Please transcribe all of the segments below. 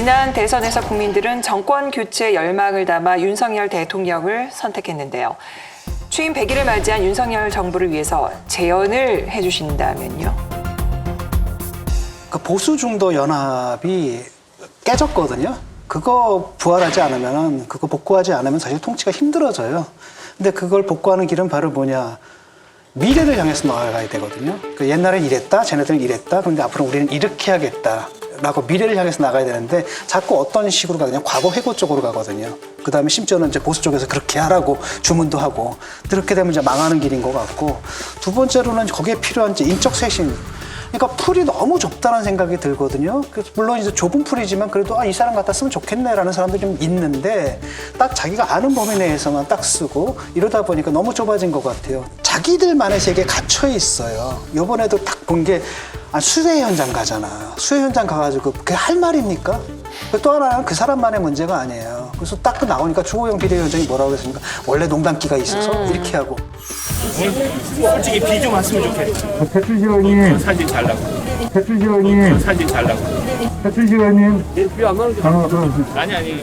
지난 대선에서 국민들은 정권 교체 열망을 담아 윤석열 대통령을 선택했는데요. 취임 100일을 맞이한 윤석열 정부를 위해서 제언을 해주신다면요? 그 보수 중도 연합이 깨졌거든요. 그거 부활하지 않으면, 그거 복구하지 않으면 사실 통치가 힘들어져요. 근데 그걸 복구하는 길은 바로 뭐냐? 미래를 향해서 나아가야 되거든요. 그 옛날엔 이랬다, 쟤네들은 이랬다. 그런데 앞으로 우리는 이렇게 하겠다. 라고 미래를 향해서 나가야 되는데 자꾸 어떤 식으로 가느냐, 과거 회고 쪽으로 가거든요. 그 다음에 심지어는 이제 보수 쪽에서 그렇게 하라고 주문도 하고, 그렇게 되면 이제 망하는 길인 것 같고, 두 번째로는 거기에 필요한 이제 인적 쇄신. 그러니까 풀이 너무 좁다는 생각이 들거든요. 물론 이제 좁은 풀이지만 그래도 이 사람 갖다 쓰면 좋겠네라는 사람들이 좀 있는데 딱 자기가 아는 범위 내에서만 딱 쓰고 이러다 보니까 너무 좁아진 것 같아요. 자기들만의 세계에 갇혀 있어요. 이번에도 딱 본 게 수해 현장 가잖아. 수해 현장 가가지고 그게 할 말입니까? 또 하나는 그 사람만의 문제가 아니에요. 그래서 딱 나오니까 주호영 비대위원장이 뭐라고 했습니까? 원래 농단기가 있어서 이렇게 하고. 솔직히 비 좀 왔으면 좋겠어. 배추시원님, 사진 잘 나고. 배추시원님, 사진 잘 나고. 배추시원님. 비안 가는 게 아니.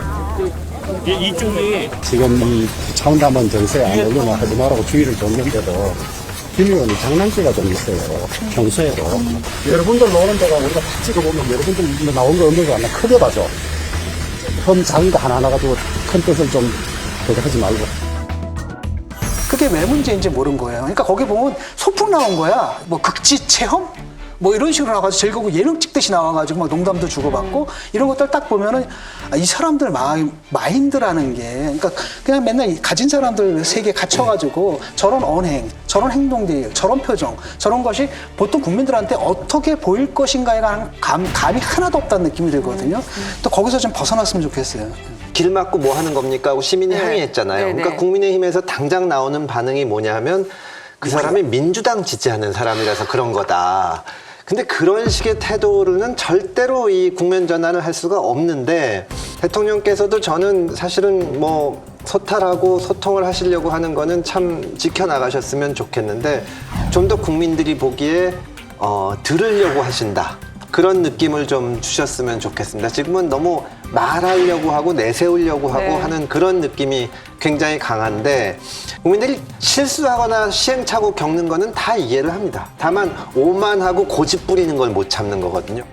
이쪽이 지금 이 차원담원 정세에 안 올려놔 하지 말라고 주의를 줬는데도 김 의원이 장난기가 좀 있어요. 평소에도. 여러분들 노는 데가 우리가 다 찍어보면 여러분들 나온 거 없는 거 하나 크게 봐줘. 큰 작은 거 하나 가지고 큰 뜻을 좀 그렇게 하지 말고. 그게 왜 문제인지 모른 거예요. 그러니까 거기 보면 소풍 나온 거야. 뭐 극지 체험? 뭐 이런 식으로 나와가지고 즐거고 예능 찍듯이 나와가지고 막 농담도 주고받고 이런 것들 딱 보면은 이 사람들 마인드라는 게 그러니까 그냥 맨날 가진 사람들 세계에 갇혀가지고 저런 언행, 저런 행동들, 저런 표정, 저런 것이 보통 국민들한테 어떻게 보일 것인가에 관한 감이 하나도 없다는 느낌이 들거든요. 또 거기서 좀 벗어났으면 좋겠어요. 길 막고 뭐 하는 겁니까 하고 시민이 항의했잖아요. 네, 그러니까 네. 국민의힘에서 당장 나오는 반응이 뭐냐 하면 그 사람이 민주당 지지하는 사람이라서 그런 거다. 근데 그런 식의 태도로는 절대로 이 국면 전환을 할 수가 없는데 대통령께서도 저는 사실은 뭐 소탈하고 소통을 하시려고 하는 거는 참 지켜나가셨으면 좋겠는데 좀 더 국민들이 보기에 들으려고 하신다. 그런 느낌을 좀 주셨으면 좋겠습니다. 지금은 너무 말하려고 하고 내세우려고 하고 하는 그런 느낌이 굉장히 강한데 국민들이 실수하거나 시행착오 겪는 거는 다 이해를 합니다. 다만 오만하고 고집 부리는 걸 못 참는 거거든요.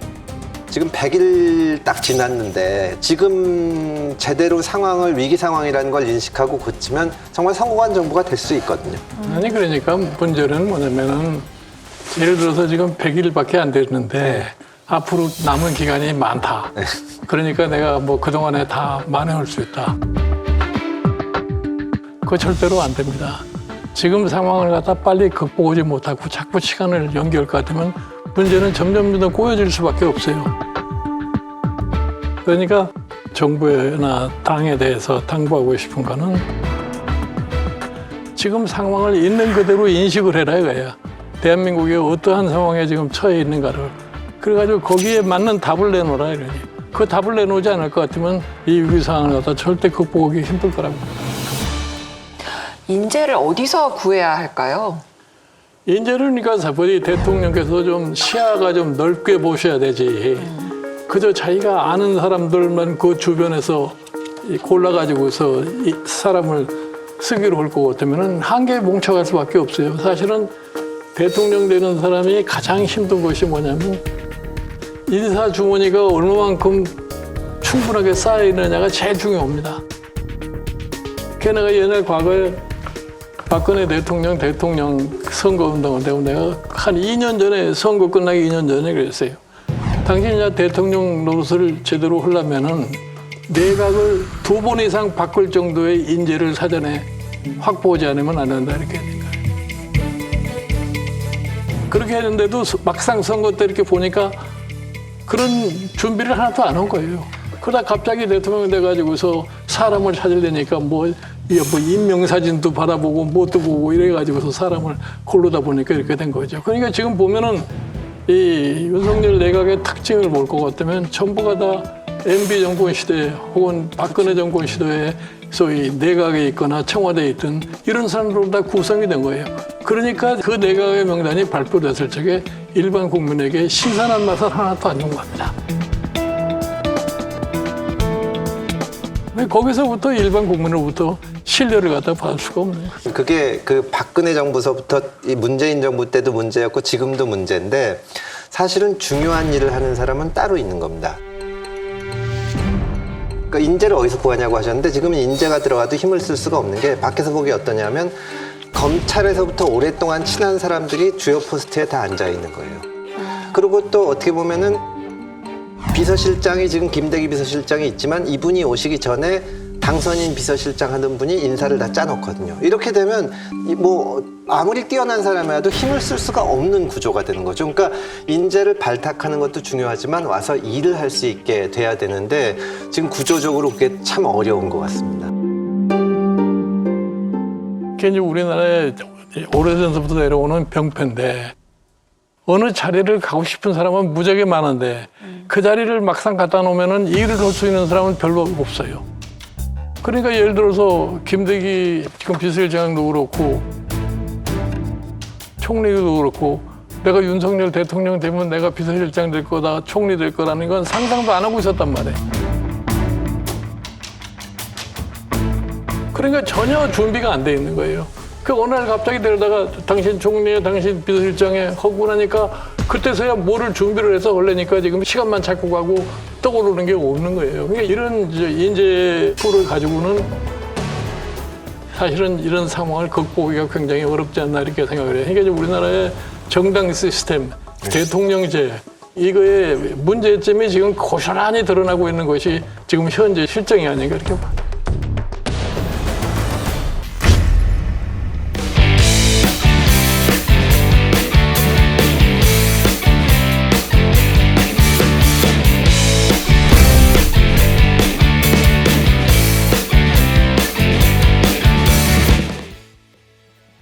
지금 100일 딱 지났는데 지금 제대로 상황을 위기 상황이라는 걸 인식하고 고치면 정말 성공한 정부가 될 수 있거든요. 아니 그러니까 문제는 뭐냐면은 예를 들어서 지금 100일밖에 안 됐는데 앞으로 남은 기간이 많다. 그러니까 내가 뭐 그동안에 다 만회할 수 있다. 그거 절대로 안 됩니다. 지금 상황을 갖다 빨리 극복하지 못하고 자꾸 시간을 연기할 것 같으면 문제는 점점 더 꼬여질 수밖에 없어요. 그러니까 정부나 당에 대해서 당부하고 싶은 거는 지금 상황을 있는 그대로 인식을 해라 이거야. 대한민국이 어떠한 상황에 지금 처해 있는가를. 그래가지고 거기에 맞는 답을 내놓으라 이러니. 그 답을 내놓지 않을 것 같으면 이 위기 상황을 갖다 절대 극복하기 힘들 거라고. 인재를 어디서 구해야 할까요? 인재를 그러니까 사실은 대통령께서 좀 시야가 좀 넓게 보셔야 되지. 그저 자기가 아는 사람들만 그 주변에서 골라가지고서 이 사람을 쓰기로 할 것 같으면 한계에 뭉쳐갈 수밖에 없어요. 사실은 대통령 되는 사람이 가장 힘든 것이 뭐냐면 인사 주머니가 얼마만큼 충분하게 쌓여있느냐가 제일 중요합니다. 걔네가 옛날 과거에 박근혜 대통령 선거운동을 때문에 내가 한 2년 전에 선거 끝나기 2년 전에 그랬어요. 당신이 대통령 노릇을 제대로 하려면은 내각을 2번 이상 바꿀 정도의 인재를 사전에 확보하지 않으면 안 된다 이렇게 하니까. 그렇게 했는데도 막상 선거 때 이렇게 보니까 그런 준비를 하나도 안 한 거예요. 그러다 갑자기 대통령 돼가지고서 사람을 찾으려니까 뭐 인명사진도 받아보고 뭣도 보고 이래가지고서 사람을 고르다 보니까 이렇게 된 거죠. 그러니까 지금 보면은 이 윤석열 내각의 특징을 볼 것 같으면 전부가 다 MB 정권 시대 혹은 박근혜 정권 시대에 소위 내각에 있거나 청와대에 있던 이런 사람들로 다 구성이 된 거예요. 그러니까 그 내각의 명단이 발표됐을 적에 일반 국민에게 신선한 맛을 하나도 안 준 겁니다. 거기서부터 일반 국민으로부터 신뢰를 갖다 받을 수가 없네요. 그게 그 박근혜 정부서부터 이 문재인 정부 때도 문제였고 지금도 문제인데 사실은 중요한 일을 하는 사람은 따로 있는 겁니다. 그러니까 인재를 어디서 구하냐고 하셨는데 지금은 인재가 들어가도 힘을 쓸 수가 없는 게 밖에서 보기 어떠냐면 검찰에서부터 오랫동안 친한 사람들이 주요 포스트에 다 앉아 있는 거예요. 그리고 또 어떻게 보면은 비서실장이 지금 김대기 비서실장이 있지만 이분이 오시기 전에 당선인 비서실장 하는 분이 인사를 다 짜놓거든요. 이렇게 되면 뭐 아무리 뛰어난 사람이라도 힘을 쓸 수가 없는 구조가 되는 거죠. 그러니까 인재를 발탁하는 것도 중요하지만 와서 일을 할 수 있게 돼야 되는데 지금 구조적으로 그게 참 어려운 것 같습니다. 그게 이제 우리나라에 오래전부터 내려오는 병폐인데 어느 자리를 가고 싶은 사람은 무지하게 많은데 그 자리를 막상 갖다 놓으면은 일을 할 수 있는 사람은 별로 없어요. 그러니까 예를 들어서 김대기 지금 비서실장도 그렇고 총리도 그렇고 내가 윤석열 대통령 되면 내가 비서실장 될 거다, 총리 될 거라는 건 상상도 안 하고 있었단 말이에요. 그러니까 전혀 준비가 안 돼 있는 거예요. 그 어느 날 갑자기 데려다가 당신 총리에 당신 비서실장에 하고 나니까 그때서야 뭐를 준비를 해서 하려니까 지금 시간만 찾고 가고 떠오르는 게 없는 거예요. 그러니까 이런 인재 풀을 가지고는 사실은 이런 상황을 극복하기가 굉장히 어렵지 않나 이렇게 생각을 해요. 그러니까 우리나라의 정당 시스템, 대통령제 이거의 문제점이 지금 고스란히 드러나고 있는 것이 지금 현재 실정이 아닌가 이렇게 봐요.